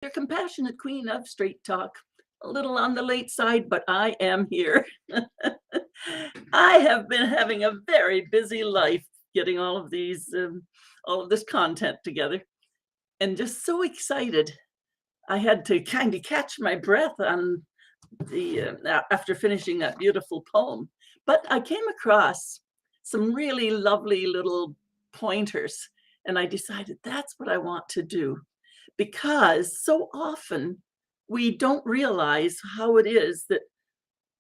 Your compassionate queen of straight talk. A little on the late side, but I am here. I have been having a very busy life getting all of this content together, and just so excited. I had to kind of catch my breath on after finishing that beautiful poem. But I came across some really lovely little pointers, and I decided that's what I want to do, because so often we don't realize how it is that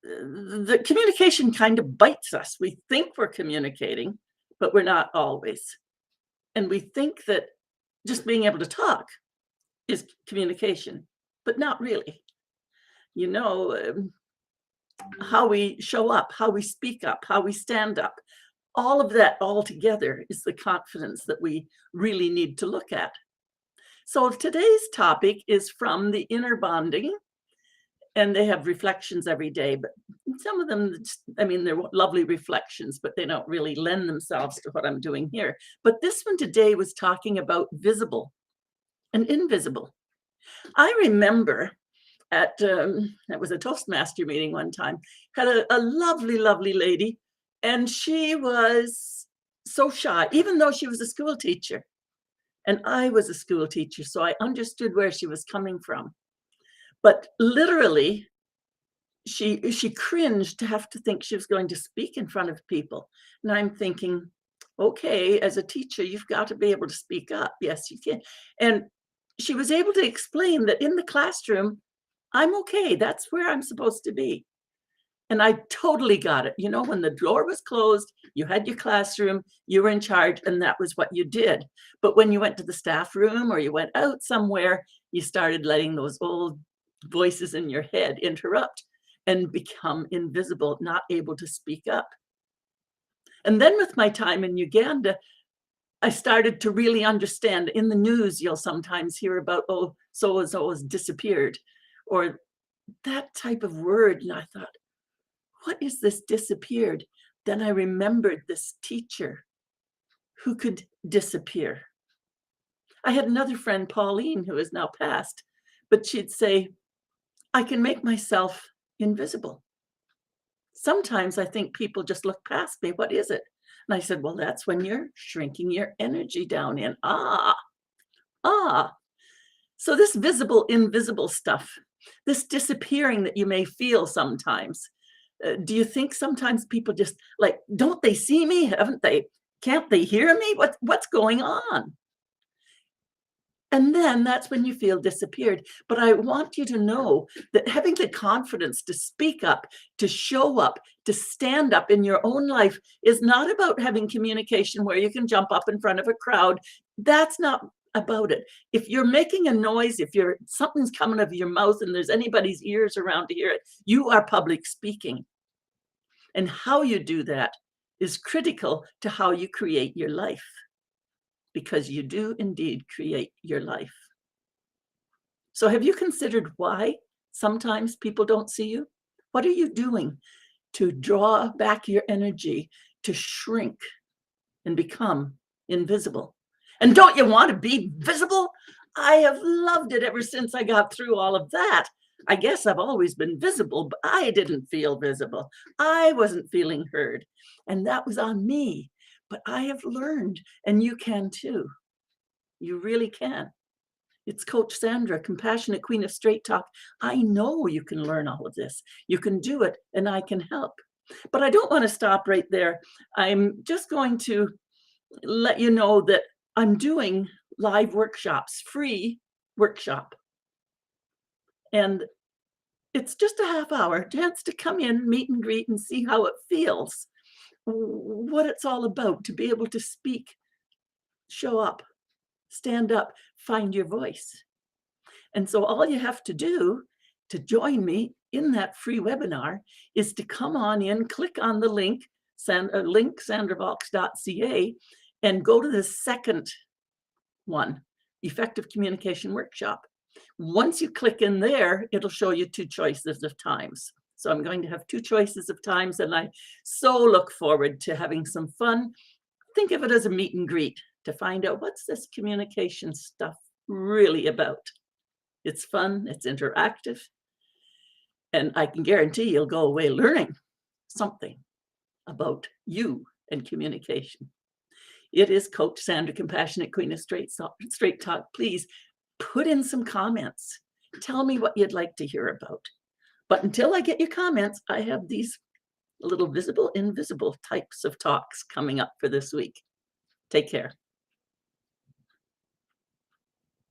the communication kind of bites us. We think we're communicating, but we're not always. And we think that just being able to talk is communication, but not really. You know, how we show up, how we speak up, how we stand up, all of that all together is the confidence that we really need to look at. So today's topic is from the Inner Bonding, and they have reflections every day, but some of them, I mean, they're lovely reflections, but they don't really lend themselves to what I'm doing here. But this one today was talking about visible and invisible. I remember it was a Toastmaster meeting one time, had a lovely, lovely lady, and she was so shy, even though she was a school teacher. And I was a school teacher, so I understood where she was coming from. But literally, she cringed to have to think she was going to speak in front of people. And I'm thinking, okay, as a teacher, you've got to be able to speak up. Yes, you can. And she was able to explain that in the classroom, I'm okay. That's where I'm supposed to be. And I totally got it. You know, when the door was closed, you had your classroom, you were in charge, and that was what you did. But when you went to the staff room or you went out somewhere, you started letting those old voices in your head interrupt and become invisible, not able to speak up. And then with my time in Uganda, I started to really understand. In the news, you'll sometimes hear about, oh, so-and-so has disappeared, or that type of word. And I thought, what is this disappeared? Then I remembered this teacher who could disappear. I had another friend, Pauline, who is now passed, but she'd say, I can make myself invisible. Sometimes I think people just look past me. What is it? And I said, well, that's when you're shrinking your energy down in. So this visible, invisible stuff, this disappearing that you may feel sometimes, do you think sometimes people just like, don't they see me? Haven't they? Can't they hear me? What's going on? And then that's when you feel disappeared. But I want you to know that having the confidence to speak up, to show up, to stand up in your own life is not about having communication where you can jump up in front of a crowd. That's not about it. If you're making a noise, if something's coming out of your mouth and there's anybody's ears around to hear it, you are public speaking. And how you do that is critical to how you create your life, because you do indeed create your life. So have you considered why sometimes people don't see you? What are you doing to draw back your energy, to shrink and become invisible? And don't you want to be visible? I have loved it ever since I got through all of that. I guess I've always been visible, but I didn't feel visible. I wasn't feeling heard. And that was on me. But I have learned, and you can too. You really can. It's Coach Sandra, compassionate queen of straight talk. I know you can learn all of this. You can do it, and I can help. But I don't want to stop right there. I'm just going to let you know that I'm doing live workshops, free workshop. And it's just a half hour chance to come in, meet and greet, and see how it feels, what it's all about, to be able to speak, show up, stand up, find your voice. And so all you have to do to join me in that free webinar is to come on in, click on the link sandravox.ca, and go to the second one, Effective Communication Workshop. Once you click in there, it'll show you 2 choices of times. So I'm going to have 2 choices of times, and I so look forward to having some fun. Think of it as a meet and greet to find out, what's this communication stuff really about? It's fun, it's interactive, and I can guarantee you'll go away learning something about you and communication. It is Coach Sandra, Compassionate Queen of Straight Talk. Please put in some comments. Tell me what you'd like to hear about. But until I get your comments, I have these little visible, invisible types of talks coming up for this week. Take care.